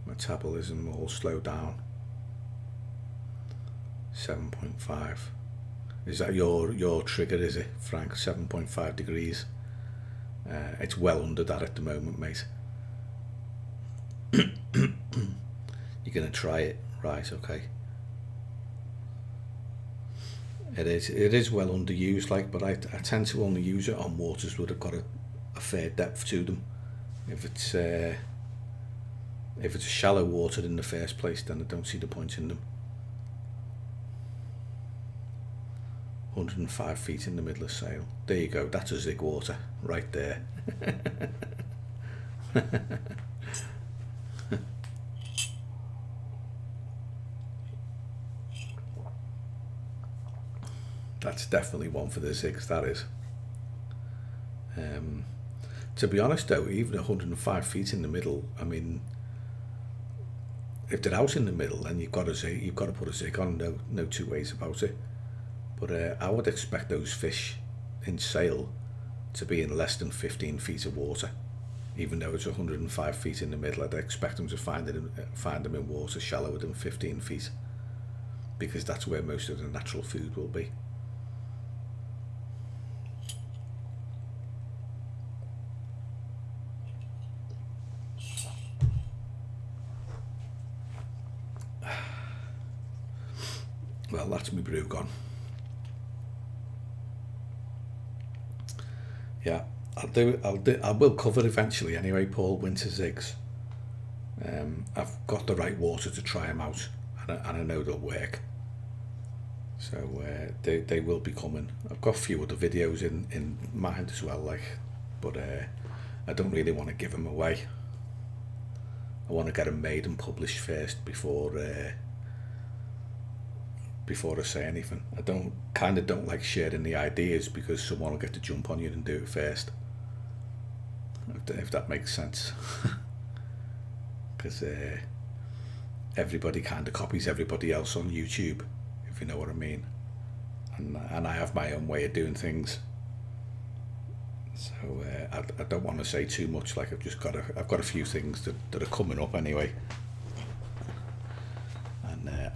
metabolism all slow down. 7.5. Is that your trigger, is it, Frank? 7.5 degrees. It's well under that at the moment, mate. You're going to try it, right? Okay. It is well underused, like, but I tend to only use it on waters that have got a fair depth to them. If it's a shallow water in the first place, then I don't see the point in them. 105 feet in the middle of sail. There you go, that's a zig water right there. That's definitely one for the zigs, that is. To be honest though, even 105 feet in the middle, I mean, if they're out in the middle, then you've got to put a zig on, no two ways about it. But I would expect those fish in sail to be in less than 15 feet of water. Even though it's 105 feet in the middle, I'd expect them to find them in water shallower than 15 feet, because that's where most of the natural food will be. Well, that's my brew gone. Yeah, I will cover eventually anyway, Paul, winter zigs. I've got the right water to try them out, and I know they'll work. So they will be coming. I've got a few other videos in mind as well, like, but I don't really want to give them away. I want to get them made and published first before I say anything. I don't like sharing the ideas, because someone will get to jump on you and do it first, if that makes sense. Because everybody kind of copies everybody else on YouTube, if you know what I mean, and I have my own way of doing things. So I don't want to say too much. Like, I've got a few things that are coming up anyway.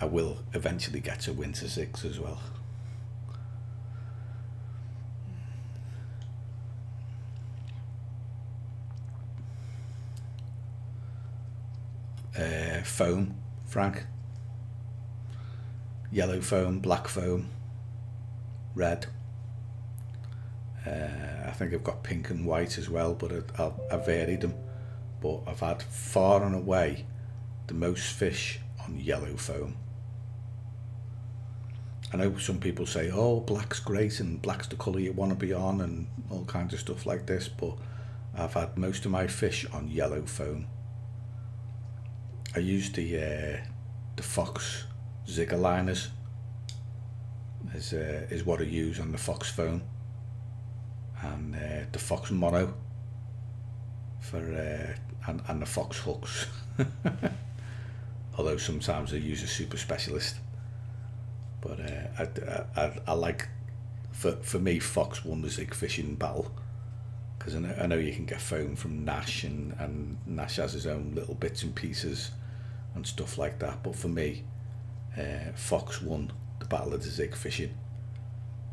I will eventually get to winter zigs as well. Foam, Frank. Yellow foam, black foam, red. I think I've got pink and white as well, but I've varied them. But I've had far and away the most fish on yellow foam. I know some people say, oh, black's great and black's the colour you want to be on and all kinds of stuff like this, but I've had most of my fish on yellow foam. I used the Fox Zigger liners is what I use on the Fox foam, and the Fox mono for and the Fox hooks. Although sometimes I use a super specialist. But I like, for me, Fox won the zig fishing battle, because I know you can get foam from Nash, and Nash has his own little bits and pieces and stuff like that. But for me, Fox won the battle of the zig fishing.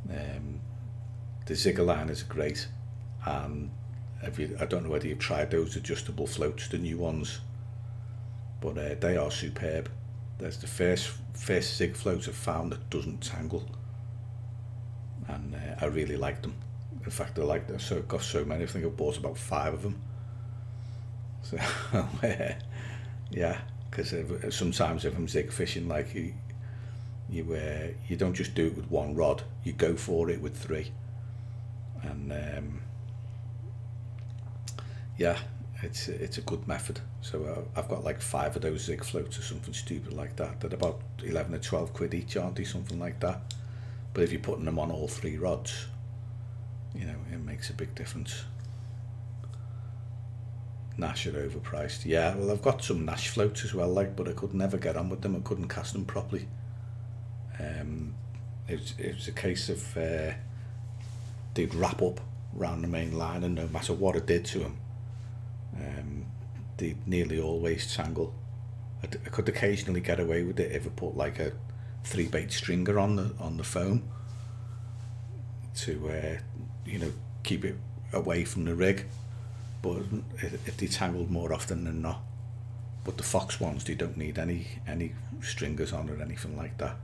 The Zigger liners are great, and I don't know whether you've tried those adjustable floats, the new ones, but they are superb. There's the first Zig float I've found that doesn't tangle, and I really like them. In fact, I like them, so I've got so many. I think I've bought about 5 of them. So yeah, because sometimes if I'm zig fishing, like you don't just do it with one rod, you go for it with 3, and yeah, it's a good method. So I've got like 5 of those zig floats or something stupid like that. They're about 11 or 12 quid each, aren't they? Something like that. But if you're putting them on all 3 rods, you know, it makes a big difference. Nash are overpriced. Yeah, well, I've got some Nash floats as well, like, but I could never get on with them. I couldn't cast them properly. It was a case of they'd wrap up round the main line, and no matter what I did to them, they'd nearly always tangle. I could occasionally get away with it if I put like a 3-bait stringer on the foam to you know, keep it away from the rig, but it detangled more often than not. But the Fox ones, they don't need any stringers on or anything like that.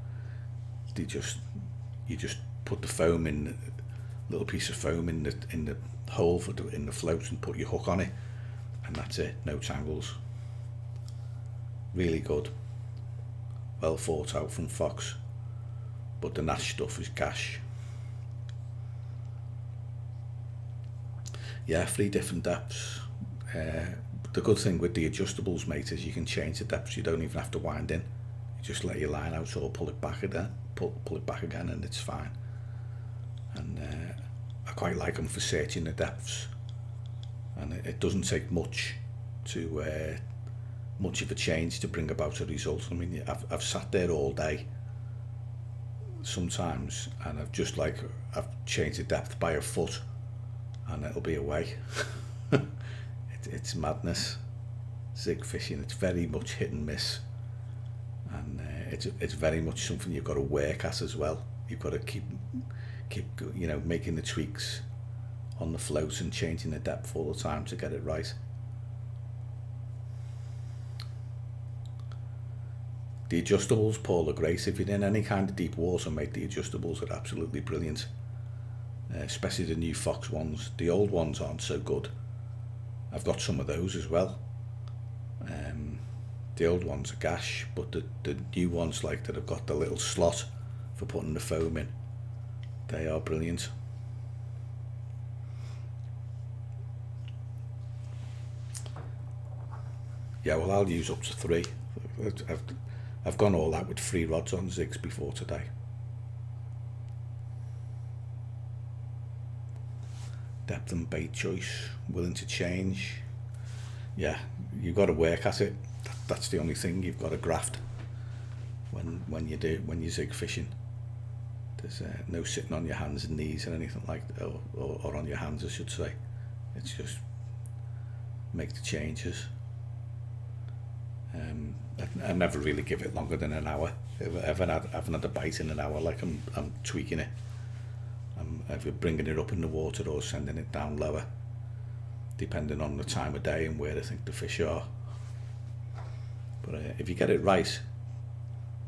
You just put the foam in, little piece of foam in the hole in the float, and put your hook on it, and that's it. No tangles. Really good. Well thought out from Fox. But the Nash stuff is gash. Yeah, 3 different depths. The good thing with the adjustables, mate, is you can change the depths. You don't even have to wind in. You just let your line out or pull it back again. Pull it back again, and it's fine. And I quite like them for searching the depths. And it doesn't take much of a change to bring about a result. I mean, I've sat there all day sometimes, and I've changed the depth by a foot, and it'll be away. It's madness. Zig fishing, it's very much hit and miss, and it's very much something you've got to work at as well. You've got to keep you know, making the tweaks on the float and changing the depth all the time to get it right. The adjustables, Paul, are great. If you're in any kind of deep water, mate, the adjustables are absolutely brilliant. Especially the new Fox ones. The old ones aren't so good. I've got some of those as well. The old ones are gash, but the new ones, like that have got the little slot for putting the foam in, they are brilliant. Yeah, well, I'll use up to 3. I've gone all out with 3 rods on zigs before today. Depth and bait choice, willing to change. Yeah, you've got to work at it. That's the only thing. You've got to graft when you zig fishing. There's no sitting on your hands and knees or anything like that, or on your hands, I should say. It's just make the changes. I never really give it longer than an hour. If I haven't had a bite in an hour, like I'm tweaking it. I'm either bringing it up in the water or sending it down lower, depending on the time of day and where I think the fish are. But if you get it right,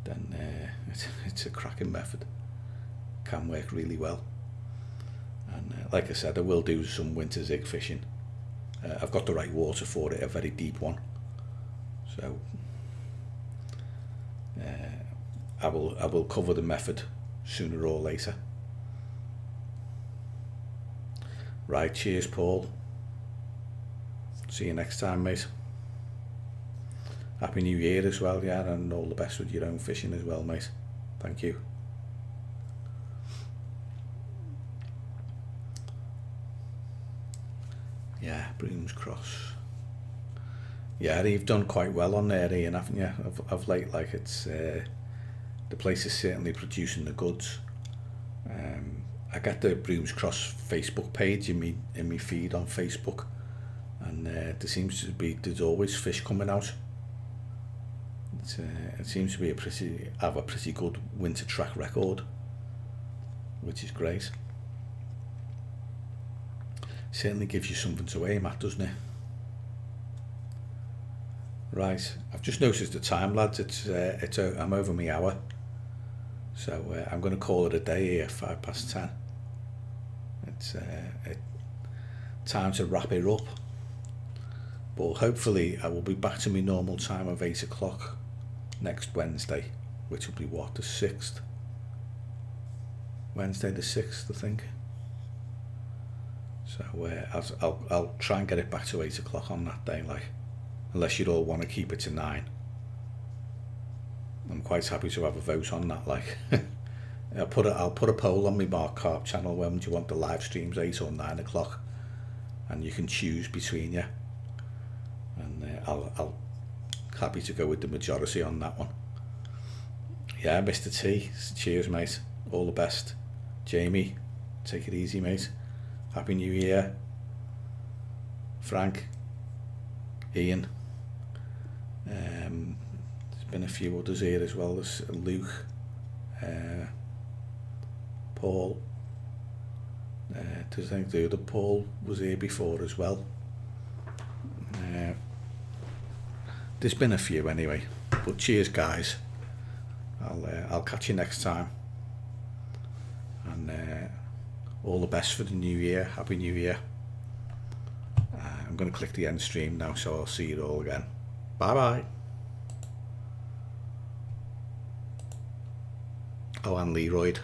then it's a cracking method. Can work really well. And like I said, I will do some winter zig fishing. I've got the right water for it, a very deep one. So I will cover the method sooner or later. Right, cheers, Paul. See you next time, mate. Happy New Year as well, yeah, and all the best with your own fishing as well, mate. Thank you. Yeah, Brooms Cross. Yeah, you've done quite well on there, Ian, haven't you? Of late, like it's the place is certainly producing the goods. I get the Brooms Cross Facebook page in me feed on Facebook, and there's always fish coming out. It seems to be have a pretty good winter track record. which is great. Certainly gives you something to aim at, doesn't it? Right, I've just noticed the time, lads. I'm over my hour, so I'm going to call it a day here. 10:05. It's time to wrap it up. But hopefully I will be back to my normal time of 8 o'clock next Wednesday, which will be what, the 6th? Wednesday the 6th, I think. So I'll try and get it back to 8 o'clock on that day, like, unless you'd all want to keep it to 9. I'm quite happy to have a vote on that, like. I'll put a poll on my Carp channel. When do you want the live streams, 8 or 9 o'clock? And you can choose between you. And I'll happy to go with the majority on that one. Yeah, Mr. T, cheers, mate. All the best. Jamie, take it easy, mate. Happy New Year. Frank, Ian. There's been a few others here as well. There's Luke, Paul. I think the other Paul was here before as well. There's been a few anyway. But cheers, guys. I'll catch you next time. And all the best for the new year. Happy New Year. I'm going to click the end stream now, so I'll see you all again. Bye bye. Oh, and Leroyd.